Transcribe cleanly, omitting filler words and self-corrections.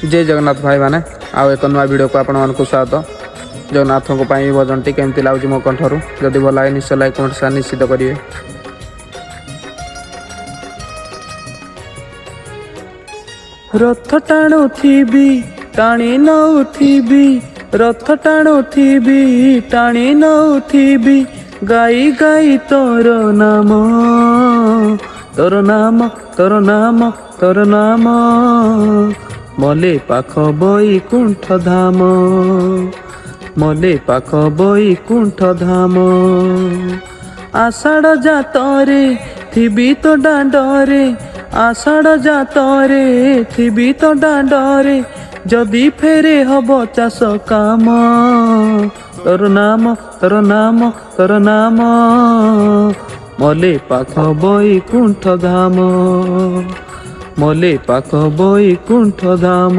जय जगन्नाथ भाई मैंने आउ एक नुआ वीडियो को आपण मानक स्वागत। जगन्नाथ को भजन टी केमती लगुच मो कंठर जदि भल लगे निश्चय लाइक कमेंट शेयर निश्चित करेंगे। रथ टाणुथिबी टाणी नौथिबी रथ टाणुथिबी टाणी नौथिबी गाई गाई तोर नाम तोर नाम तोर नाम तोर नाम मले पाख बैकुंठ धाम मले पाख बैकुंठ धाम आषाढ़ जातरे थिबी तो डांडरे आषाढ़ जातरे थिबी तो डांडरे जदि फेरे हब चाष काम तोर नाम तोर नाम तोर नाम मले पाख बैकुंठ धाम मले पाख बैकुंठ धाम।